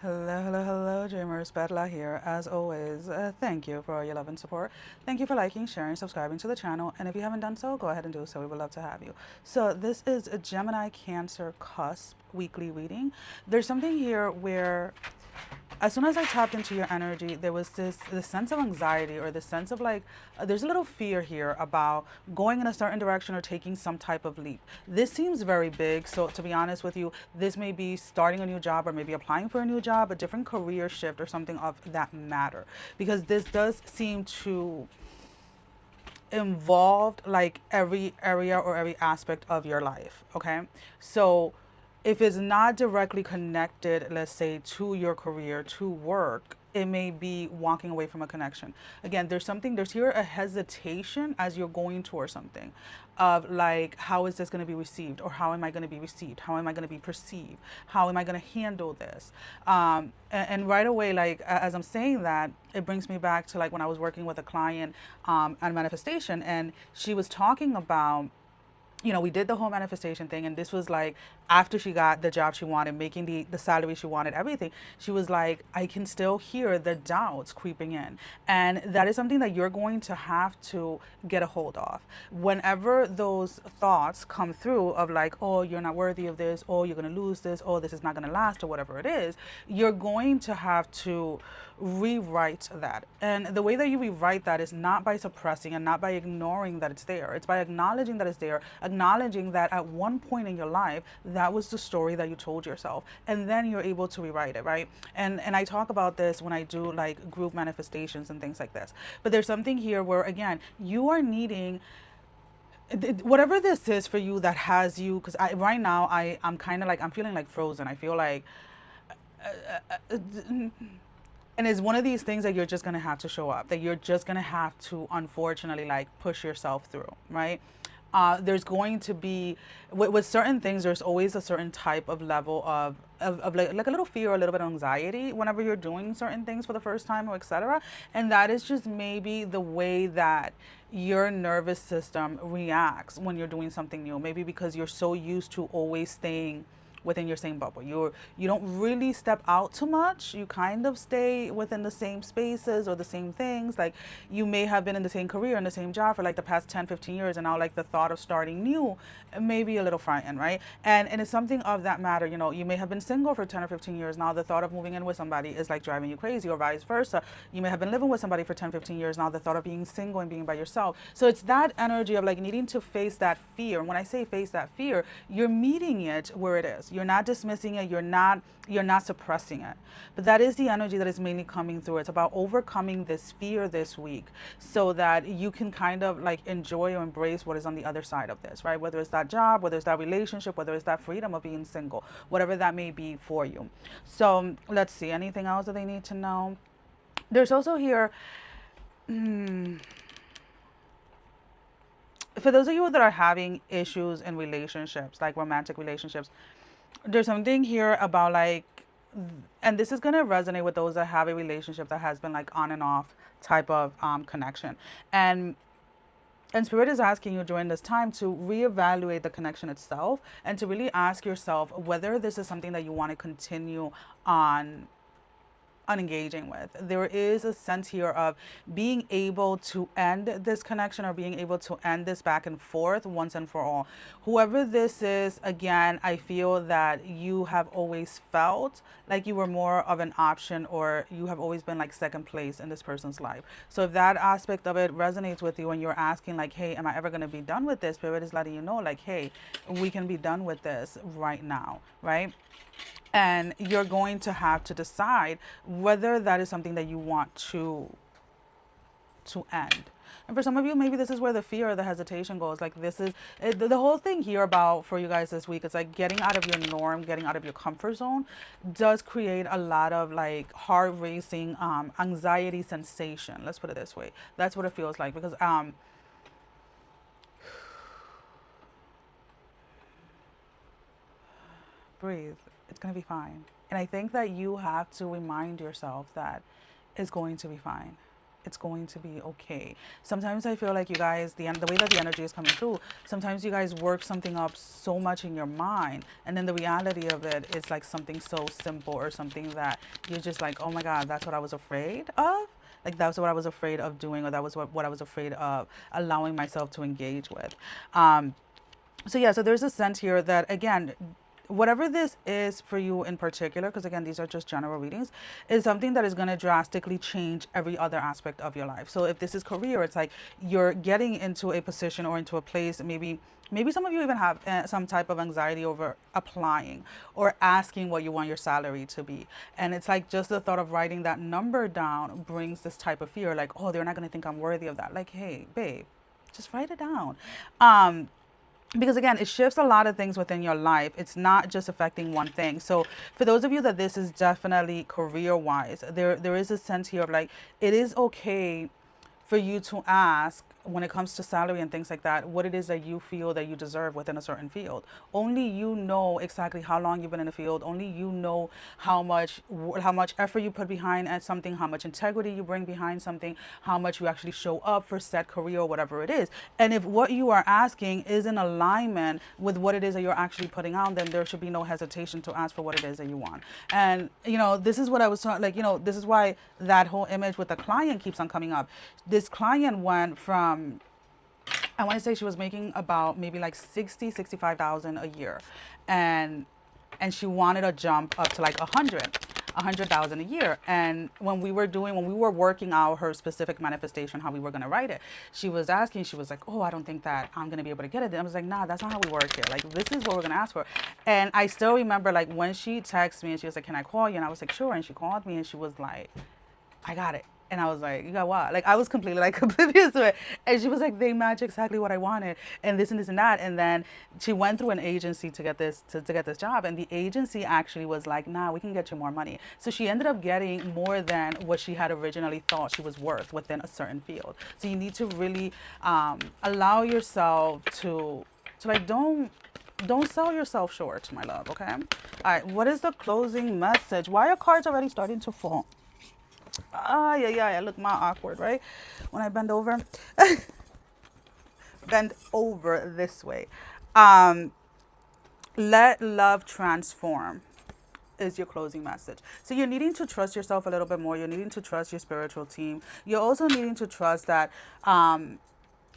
Hello, hello, hello, dreamers. Perla here. As always, thank you for your love and support. Thank you for liking, sharing, subscribing to the channel. And if you haven't done so, go ahead and do so. We would love to have you. So this is a Gemini Cancer Cusp weekly reading. There's something here where as soon as I tapped into your energy, there was this sense of anxiety or this sense of like, there's a little fear here about going in a certain direction or taking some type of leap. This seems very big. So to be honest with you, this may be starting a new job or maybe applying for a new job, a different career shift or something of that matter. Because this does seem to involved like every area or every aspect of your life. Okay. So if it's not directly connected, let's say, to your career, to work, it may be walking away from a connection. Again, there's here a hesitation as you're going towards something of like, how is this going to be received? Or how am I going to be received? How am I going to be perceived? How am I going to handle this? And right away, like, as I'm saying that, it brings me back to like when I was working with a client on manifestation, and she was talking about, we did the whole manifestation thing, and this was like after she got the job she wanted, making the salary she wanted, everything. She was like, I can still hear the doubts creeping in. And that is something that you're going to have to get a hold of. Whenever those thoughts come through of like, oh, you're not worthy of this, oh, you're going to lose this, oh, this is not going to last, or whatever it is, you're going to have to rewrite that. And the way that you rewrite that is not by suppressing and not by ignoring that it's there. It's by acknowledging that it's there, acknowledging that at one point in your life, that was the story that you told yourself. And then you're able to rewrite it, right? And I talk about this when I do like group manifestations and things like this. But there's something here where, again, you are needing whatever this is for you that has you, because right now I'm kind of like, I'm feeling like frozen. I feel like, and it's one of these things that you're just going to have to show up, that you're just going to have to unfortunately like push yourself through, right? There's going to be with certain things, there's always a certain type of level of like a little fear or a little bit of anxiety whenever you're doing certain things for the first time, or etc. And that is just maybe the way that your nervous system reacts when you're doing something new, maybe because you're so used to always staying within your same bubble. You don't really step out too much. You kind of stay within the same spaces or the same things. Like, you may have been in the same career and the same job for like the past 10, 15 years, and now like the thought of starting new may be a little frightened, right? And it's something of that matter. You may have been single for 10 or 15 years. Now the thought of moving in with somebody is like driving you crazy, or vice versa. You may have been living with somebody for 10, 15 years. Now the thought of being single and being by yourself. So it's that energy of like needing to face that fear. And when I say face that fear, you're meeting it where it is. You're not dismissing it. You're not suppressing it. But that is the energy that is mainly coming through. It's about overcoming this fear this week so that you can kind of like enjoy or embrace what is on the other side of this, right? Whether it's that job, whether it's that relationship, whether it's that freedom of being single, whatever that may be for you. So let's see, anything else that they need to know? There's also here, for those of you that are having issues in relationships, like romantic relationships, there's something here about like, and this is going to resonate with those that have a relationship that has been like on and off type of connection. And spirit is asking you during this time to reevaluate the connection itself, and to really ask yourself whether this is something that you want to continue on unengaging with. There is a sense here of being able to end this connection, or being able to end this back and forth once and for all. Whoever this is, again, I feel that you have always felt like you were more of an option, or you have always been like second place in this person's life. So if that aspect of it resonates with you and you're asking like, hey, am I ever going to be done with this? Spirit is letting you know like, hey, we can be done with this right now, right? And you're going to have to decide whether that is something that you want to end. And for some of you, maybe this is where the fear or the hesitation goes. Like, this is the whole thing here about for you guys this week. It's like getting out of your norm, getting out of your comfort zone does create a lot of like heart racing, anxiety sensation. Let's put it this way. That's what it feels like, because breathe. It's going to be fine. And I think that you have to remind yourself that it's going to be fine. It's going to be okay. Sometimes I feel like you guys, the way that the energy is coming through, sometimes you guys work something up so much in your mind, and then the reality of it is like something so simple or something that you're just like, oh my God, that's what I was afraid of. Like that's what I was afraid of doing, or that was what I was afraid of allowing myself to engage with. So yeah, so there's a sense here that, again, whatever this is for you in particular, because again, these are just general readings, is something that is going to drastically change every other aspect of your life. So if this is career, it's like you're getting into a position or into a place, maybe some of you even have some type of anxiety over applying or asking what you want your salary to be. And it's like just the thought of writing that number down brings this type of fear, like, oh, they're not going to think I'm worthy of that. Like, hey, babe, just write it down. Because again, it shifts a lot of things within your life. It's not just affecting one thing. So for those of you that this is definitely career wise, there is a sense here of like, it is okay for you to ask when it comes to salary and things like that, what it is that you feel that you deserve within a certain field. Only you know exactly how long you've been in the field. Only you know how much effort you put behind at something, how much integrity you bring behind something, how much you actually show up for said career or whatever it is. And if what you are asking is in alignment with what it is that you're actually putting out, then there should be no hesitation to ask for what it is that you want. And this is what I was talking, like, this is why that whole image with the client keeps on coming up. This client went from, I want to say she was making about maybe like 65,000 a year, and she wanted a jump up to like 100,000 a year. And when we were working out her specific manifestation, how we were going to write it, she was like, oh, I don't think that I'm going to be able to get it. And I was like, nah, that's not how we work here. Like, this is what we're going to ask for. And I still remember, like, when she texted me and she was like, can I call you? And I was like, sure. And she called me and she was like, I got it. And I was like, you got what? Like, I was completely like oblivious to it. And she was like, they match exactly what I wanted, and this and this and that. And then she went through an agency to get this job, and the agency actually was like, nah, we can get you more money. So she ended up getting more than what she had originally thought she was worth within a certain field. So you need to really allow yourself to like, don't sell yourself short, my love. Okay. All right. What is the closing message? Why are cards already starting to fall? Yeah, I look more awkward, right? When I bend over. Bend over this way. Let love transform is your closing message. So you're needing to trust yourself a little bit more. You're needing to trust your spiritual team. You're also needing to trust that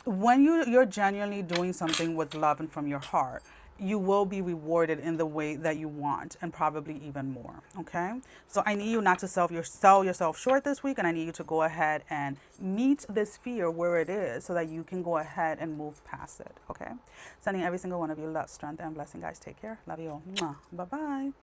when you're genuinely doing something with love and from your heart, you will be rewarded in the way that you want, and probably even more. Okay, so I need you not to sell yourself short this week, and I need you to go ahead and meet this fear where it is, so that you can go ahead and move past it. Okay, sending every single one of you love, strength, and blessing, guys. Take care. Love you all. Bye bye.